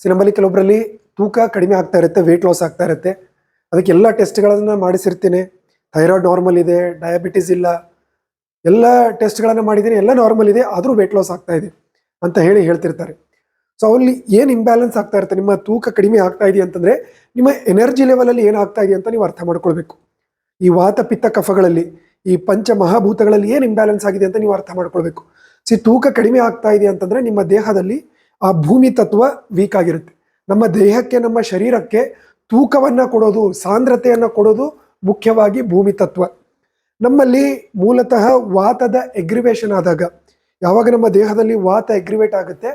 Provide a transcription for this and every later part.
ನಮ್ಮಲ್ಲಿ ಕೆಲವೊಬ್ಬರಲ್ಲಿ ತೂಕ ಕಡಿಮೆ ಆಗ್ತಾ ಇರುತ್ತೆ, ವೆಯ್ಟ್ ಲಾಸ್ ಆಗ್ತಾ ಇರುತ್ತೆ. ಅದಕ್ಕೆ ಎಲ್ಲ ಟೆಸ್ಟ್ಗಳನ್ನು ಮಾಡಿಸಿರ್ತೀನಿ. ಥೈರಾಯ್ಡ್ ನಾರ್ಮಲ್ ಇದೆ, ಡಯಾಬಿಟಿಸ್ ಇಲ್ಲ, ಎಲ್ಲ ಟೆಸ್ಟ್ಗಳನ್ನು ಮಾಡಿದ್ದೀನಿ, ಎಲ್ಲ ನಾರ್ಮಲ್ ಇದೆ, ಆದರೂ ವೆಯ್ಟ್ ಲಾಸ್ ಆಗ್ತಾ ಇದೆ ಅಂತ ಹೇಳ್ತಿರ್ತಾರೆ. ಸೊ ಅಲ್ಲಿ ಏನು ಇಂಬ್ಯಾಲೆನ್ಸ್ ಆಗ್ತಾ ಇರುತ್ತೆ, ನಿಮ್ಮ ತೂಕ ಕಡಿಮೆ ಆಗ್ತಾ ಇದೆ ಅಂತಂದರೆ ನಿಮ್ಮ ಎನರ್ಜಿ ಲೆವೆಲಲ್ಲಿ ಏನಾಗ್ತಾ ಇದೆ ಅಂತ ನೀವು ಅರ್ಥ ಮಾಡ್ಕೊಳ್ಬೇಕು. ಈ ವಾತ ಪಿತ್ತ ಕಫಗಳಲ್ಲಿ, ಈ ಪಂಚ ಮಹಾಭೂತಗಳಲ್ಲಿ ಏನು ಇಂಬ್ಯಾಲೆನ್ಸ್ ಆಗಿದೆ ಅಂತ ನೀವು ಅರ್ಥ ಮಾಡ್ಕೊಳ್ಬೇಕು. ತೂಕ ಕಡಿಮೆ ಆಗ್ತಾ ಇದೆ ಅಂತಂದರೆ ನಿಮ್ಮ ದೇಹದಲ್ಲಿ ಆ ಭೂಮಿ ತತ್ವ ವೀಕ್ ಆಗಿರುತ್ತೆ. ನಮ್ಮ ದೇಹಕ್ಕೆ, ನಮ್ಮ ಶರೀರಕ್ಕೆ ತೂಕವನ್ನು ಕೊಡೋದು, ಸಾಂದ್ರತೆಯನ್ನು ಕೊಡೋದು ಮುಖ್ಯವಾಗಿ ಭೂಮಿ ತತ್ವ. ನಮ್ಮಲ್ಲಿ ಮೂಲತಃ ವಾತದ ಎಗ್ರಿವೇಶನ್ ಆದಾಗ, ಯಾವಾಗ ನಮ್ಮ ದೇಹದಲ್ಲಿ ವಾತ ಎಗ್ರಿವೇಟ್ ಆಗುತ್ತೆ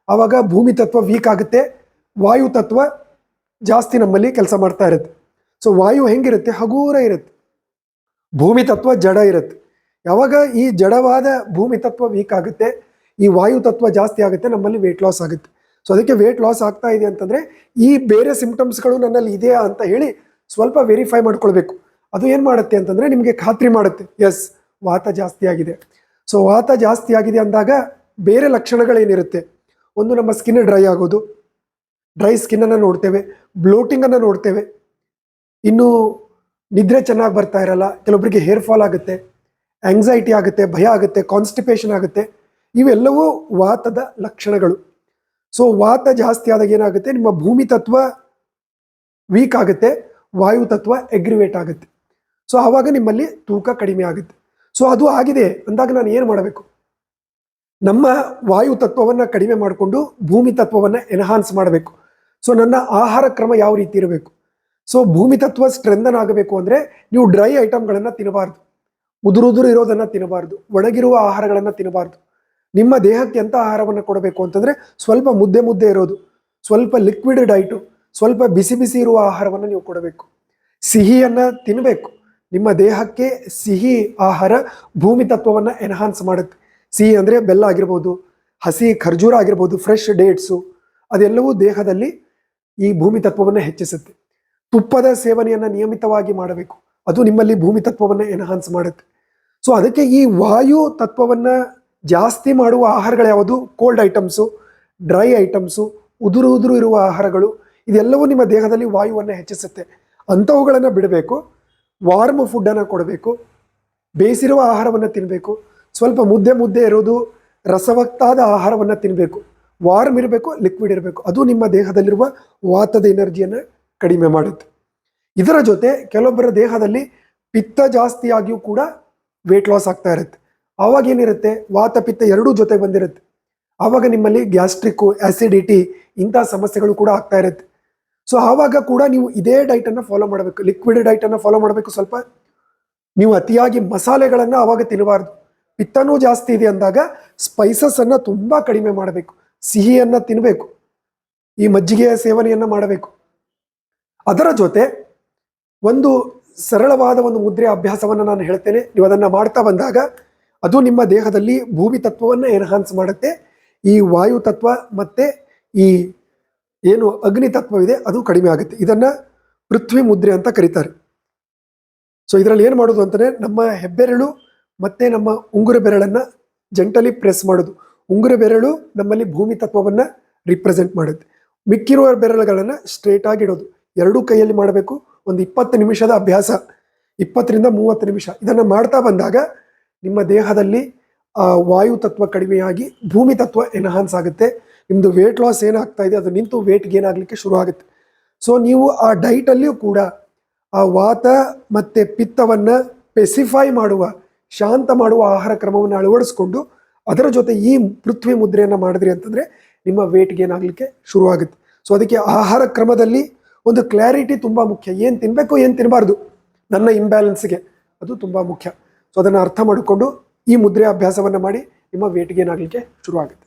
ಆವಾಗ ಭೂಮಿ ತತ್ವ ವೀಕ್ ಆಗುತ್ತೆ, ವಾಯು ತತ್ವ ಜಾಸ್ತಿ ನಮ್ಮಲ್ಲಿ ಕೆಲಸ ಮಾಡ್ತಾ ಇರುತ್ತೆ. ಸೊ ವಾಯು ಹೆಂಗಿರುತ್ತೆ, ಹಗೂರ ಇರುತ್ತೆ, ಭೂಮಿ ತತ್ವ ಜಡ ಇರುತ್ತೆ. ಯಾವಾಗ ಈ ಜಡವಾದ ಭೂಮಿ ತತ್ವ ವೀಕ್ ಆಗುತ್ತೆ, ಈ ವಾಯು ತತ್ವ ಜಾಸ್ತಿ ಆಗುತ್ತೆ, ನಮ್ಮಲ್ಲಿ ವೆಯ್ಟ್ ಲಾಸ್ ಆಗುತ್ತೆ. ಸೊ ಅದಕ್ಕೆ ವೆಯ್ಟ್ ಲಾಸ್ ಆಗ್ತಾ ಇದೆ ಅಂತಂದರೆ ಈ ಬೇರೆ ಸಿಂಪ್ಟಮ್ಸ್ಗಳು ನನ್ನಲ್ಲಿ ಇದೆಯಾ ಅಂತ ಹೇಳಿ ಸ್ವಲ್ಪ ವೆರಿಫೈ ಮಾಡ್ಕೊಳ್ಬೇಕು. ಅದು ಏನು ಮಾಡುತ್ತೆ ಅಂತಂದರೆ ನಿಮಗೆ ಖಾತ್ರಿ ಮಾಡುತ್ತೆ, ಎಸ್ ವಾತ ಜಾಸ್ತಿ ಆಗಿದೆ. ಸೊ ವಾತ ಜಾಸ್ತಿ ಆಗಿದೆ ಅಂದಾಗ ಬೇರೆ ಲಕ್ಷಣಗಳೇನಿರುತ್ತೆ, ಒಂದು ನಮ್ಮ ಸ್ಕಿನ್ ಡ್ರೈ ಆಗೋದು, ಡ್ರೈ ಸ್ಕಿನ್ನನ್ನು ನೋಡ್ತೇವೆ, ಬ್ಲೋಟಿಂಗನ್ನು ನೋಡ್ತೇವೆ, ಇನ್ನು ನಿದ್ರೆ ಚೆನ್ನಾಗಿ ಬರ್ತಾ ಇರಲ್ಲ, ಕೆಲವೊಬ್ಬರಿಗೆ ಹೇರ್ ಫಾಲ್ ಆಗುತ್ತೆ, ಆಂಗ್ಸೈಟಿ ಆಗುತ್ತೆ, ಭಯ ಆಗುತ್ತೆ, ಕಾನ್ಸ್ಟಿಪೇಷನ್ ಆಗುತ್ತೆ. ಇವೆಲ್ಲವೂ ವಾತದ ಲಕ್ಷಣಗಳು. ಸೊ ವಾತ ಜಾಸ್ತಿ ಆದಾಗ ಏನಾಗುತ್ತೆ, ನಿಮ್ಮ ಭೂಮಿ ತತ್ವ ವೀಕ್ ಆಗುತ್ತೆ, ವಾಯು ತತ್ವ ಎಗ್ರಿವೇಟ್ ಆಗುತ್ತೆ. ಸೊ ಆವಾಗ ನಿಮ್ಮಲ್ಲಿ ತೂಕ ಕಡಿಮೆ ಆಗುತ್ತೆ. ಸೊ ಅದು ಆಗಿದೆ ಅಂದಾಗ ನಾನು ಏನು ಮಾಡಬೇಕು, ನಮ್ಮ ವಾಯು ತತ್ವವನ್ನು ಕಡಿಮೆ ಮಾಡಿಕೊಂಡು ಭೂಮಿ ತತ್ವವನ್ನು ಎನ್ಹಾನ್ಸ್ ಮಾಡಬೇಕು. ಸೊ ನನ್ನ ಆಹಾರ ಕ್ರಮ ಯಾವ ರೀತಿ ಇರಬೇಕು, ಸೊ ಭೂಮಿ ತತ್ವ ಸ್ಟ್ರೆಂಥನ್ ಆಗಬೇಕು ಅಂದರೆ ನೀವು ಡ್ರೈ ಐಟಮ್ಗಳನ್ನು ತಿನ್ನಬಾರ್ದು, ಉದುರುದುರು ಇರೋದನ್ನು ತಿನ್ನಬಾರ್ದು, ಒಣಗಿರುವ ಆಹಾರಗಳನ್ನು ತಿನ್ನಬಾರ್ದು. ನಿಮ್ಮ ದೇಹಕ್ಕೆ ಎಂಥ ಆಹಾರವನ್ನು ಕೊಡಬೇಕು ಅಂತಂದರೆ ಸ್ವಲ್ಪ ಮುದ್ದೆ ಇರೋದು, ಸ್ವಲ್ಪ ಲಿಕ್ವಿಡ್ ಡೈಟು, ಸ್ವಲ್ಪ ಬಿಸಿ ಬಿಸಿ ಇರುವ ಆಹಾರವನ್ನು ನೀವು ಕೊಡಬೇಕು. ಸಿಹಿಯನ್ನು ತಿನ್ನಬೇಕು. ನಿಮ್ಮ ದೇಹಕ್ಕೆ ಸಿಹಿ ಆಹಾರ ಭೂಮಿ ತತ್ವವನ್ನು ಎನ್ಹಾನ್ಸ್ ಮಾಡುತ್ತೆ. ಸಿಹಿ ಅಂದರೆ ಬೆಲ್ಲ ಆಗಿರ್ಬೋದು, ಹಸಿ ಖರ್ಜೂರ ಆಗಿರ್ಬೋದು, ಫ್ರೆಶ್ ಡೇಟ್ಸು, ಅದೆಲ್ಲವೂ ದೇಹದಲ್ಲಿ ಈ ಭೂಮಿ ತತ್ವವನ್ನು ಹೆಚ್ಚಿಸುತ್ತೆ. ತುಪ್ಪದ ಸೇವನೆಯನ್ನು ನಿಯಮಿತವಾಗಿ ಮಾಡಬೇಕು, ಅದು ನಿಮ್ಮಲ್ಲಿ ಭೂಮಿ ತತ್ವವನ್ನು ಎನ್ಹಾನ್ಸ್ ಮಾಡುತ್ತೆ. ಸೊ ಅದಕ್ಕೆ ಈ ವಾಯು ತತ್ವವನ್ನು ಜಾಸ್ತಿ ಮಾಡುವ ಆಹಾರಗಳು ಯಾವುದು, ಕೋಲ್ಡ್ ಐಟಮ್ಸು, ಡ್ರೈ ಐಟಮ್ಸು, ಉದುರು ಇರುವ ಆಹಾರಗಳು, ಇದೆಲ್ಲವೂ ನಿಮ್ಮ ದೇಹದಲ್ಲಿ ವಾಯುವನ್ನು ಹೆಚ್ಚಿಸುತ್ತೆ. ಅಂಥವುಗಳನ್ನು ಬಿಡಬೇಕು. ವಾರ್ಮ್ ಫುಡ್ಡನ್ನು ಕೊಡಬೇಕು, ಬೇಯಿಸಿರುವ ಆಹಾರವನ್ನು ತಿನ್ನಬೇಕು, ಸ್ವಲ್ಪ ಮುದ್ದೆ ಇರೋದು, ರಸವತ್ತಾದ ಆಹಾರವನ್ನು ತಿನ್ನಬೇಕು, ವಾರ್ಮ್ ಇರಬೇಕು, ಲಿಕ್ವಿಡ್ ಇರಬೇಕು. ಅದು ನಿಮ್ಮ ದೇಹದಲ್ಲಿರುವ ವಾತದ ಎನರ್ಜಿಯನ್ನು ಕಡಿಮೆ ಮಾಡುತ್ತೆ. ಇದರ ಜೊತೆ ಕೆಲವೊಬ್ಬರ ದೇಹದಲ್ಲಿ ಪಿತ್ತ ಜಾಸ್ತಿಯಾಗಿಯೂ ಕೂಡ ವೆಯ್ಟ್ ಲಾಸ್ ಆಗ್ತಾ ಇರುತ್ತೆ. ಆವಾಗ ಏನಿರುತ್ತೆ, ವಾತ ಪಿತ್ತ ಎರಡೂ ಜೊತೆ ಬಂದಿರುತ್ತೆ. ಆವಾಗ ನಿಮ್ಮಲ್ಲಿ ಗ್ಯಾಸ್ಟ್ರಿಕ್ಕು, ಆ್ಯಸಿಡಿಟಿ ಇಂಥ ಸಮಸ್ಯೆಗಳು ಕೂಡ ಆಗ್ತಾ ಇರುತ್ತೆ. ಸೊ ಆವಾಗ ಕೂಡ ನೀವು ಇದೇ ಡೈಟನ್ನು ಫಾಲೋ ಮಾಡಬೇಕು, ಲಿಕ್ವಿಡ್ ಡೈಟನ್ನು ಫಾಲೋ ಮಾಡಬೇಕು. ಸ್ವಲ್ಪ ನೀವು ಅತಿಯಾಗಿ ಮಸಾಲೆಗಳನ್ನು ಆವಾಗ ತಿನ್ನಬಾರ್ದು. ಪಿತ್ತನೂ ಜಾಸ್ತಿ ಇದೆ ಅಂದಾಗ ಸ್ಪೈಸಸನ್ನು ತುಂಬ ಕಡಿಮೆ ಮಾಡಬೇಕು, ಸಿಹಿಯನ್ನು ತಿನ್ನಬೇಕು, ಈ ಮಜ್ಜಿಗೆಯ ಸೇವನೆಯನ್ನು ಮಾಡಬೇಕು. ಅದರ ಜೊತೆ ಒಂದು ಸರಳವಾದ ಒಂದು ಮುದ್ರೆ ಅಭ್ಯಾಸವನ್ನು ನಾನು ಹೇಳ್ತೇನೆ. ನೀವು ಅದನ್ನು ಮಾಡ್ತಾ ಬಂದಾಗ ಅದು ನಿಮ್ಮ ದೇಹದಲ್ಲಿ ಭೂಮಿ ತತ್ವವನ್ನು ಎನ್ಹಾನ್ಸ್ ಮಾಡುತ್ತೆ. ಈ ವಾಯು ತತ್ವ ಮತ್ತು ಈ ಏನು ಅಗ್ನಿ ತತ್ವವಿದೆ ಅದು ಕಡಿಮೆ ಆಗುತ್ತೆ. ಇದನ್ನು ಪೃಥ್ವಿ ಮುದ್ರೆ ಅಂತ ಕರೀತಾರೆ. ಸೊ ಇದರಲ್ಲಿ ಏನು ಮಾಡೋದು ಅಂತಂದರೆ, ನಮ್ಮ ಹೆಬ್ಬೆರಳು ಮತ್ತು ನಮ್ಮ ಉಂಗುರ ಬೆರಳನ್ನು ಜಂಟಲಿ ಪ್ರೆಸ್ ಮಾಡೋದು. ಉಂಗುರ ಬೆರಳು ನಮ್ಮಲ್ಲಿ ಭೂಮಿ ತತ್ವವನ್ನು ರಿಪ್ರೆಸೆಂಟ್ ಮಾಡುತ್ತೆ. ಮಿಕ್ಕಿರುವ ಬೆರಳುಗಳನ್ನು ಸ್ಟ್ರೇಟಾಗಿ ಇಡೋದು. ಎರಡೂ ಕೈಯಲ್ಲಿ ಮಾಡಬೇಕು. ಒಂದು 20 ನಿಮಿಷದ ಅಭ್ಯಾಸ, 20ರಿಂದ 30 ನಿಮಿಷ ಇದನ್ನು ಮಾಡ್ತಾ ಬಂದಾಗ ನಿಮ್ಮ ದೇಹದಲ್ಲಿ ವಾಯು ತತ್ವ ಕಡಿಮೆಯಾಗಿ ಭೂಮಿ ತತ್ವ ಎನ್ಹಾನ್ಸ್ ಆಗುತ್ತೆ. ನಿಮ್ಮದು ವೆಯ್ಟ್ ಲಾಸ್ ಏನಾಗ್ತಾ ಇದೆ ಅದು ನಿಂತು ವೆಯ್ಟ್ ಗೇನ್ ಆಗಲಿಕ್ಕೆ ಶುರು ಆಗುತ್ತೆ. ಸೊ ನೀವು ಆ ಡೈಟಲ್ಲಿಯೂ ಕೂಡ ಆ ವಾತ ಮತ್ತು ಪಿತ್ತವನ್ನು ಸ್ಪೆಸಿಫೈ ಮಾಡುವ, ಶಾಂತ ಮಾಡುವ ಆಹಾರ ಕ್ರಮವನ್ನು ಅಳವಡಿಸ್ಕೊಂಡು ಅದರ ಜೊತೆ ಈ ಪೃಥ್ವಿ ಮುದ್ರೆಯನ್ನು ಮಾಡಿದ್ರಿ ಅಂತಂದರೆ ನಿಮ್ಮ ವೆಯ್ಟ್ ಗೇನ್ ಆಗಲಿಕ್ಕೆ ಶುರುವಾಗುತ್ತೆ. ಸೊ ಅದಕ್ಕೆ ಆಹಾರ ಕ್ರಮದಲ್ಲಿ ಒಂದು ಕ್ಲಾರಿಟಿ ತುಂಬ ಮುಖ್ಯ. ಏನು ತಿನ್ನಬೇಕು, ಏನು ತಿನ್ನಬಾರ್ದು ನನ್ನ ಇಂಬ್ಯಾಲೆನ್ಸ್ಗೆ, ಅದು ತುಂಬ ಮುಖ್ಯ. ಸೊ ಅದನ್ನು ಅರ್ಥ ಮಾಡಿಕೊಂಡು ಈ ಮುದ್ರೆ ಅಭ್ಯಾಸವನ್ನು ಮಾಡಿ ನಿಮ್ಮ ವೆಯ್ಟ್ ಗೇನ್ ಆಗಲಿಕ್ಕೆ ಶುರುವಾಗುತ್ತೆ.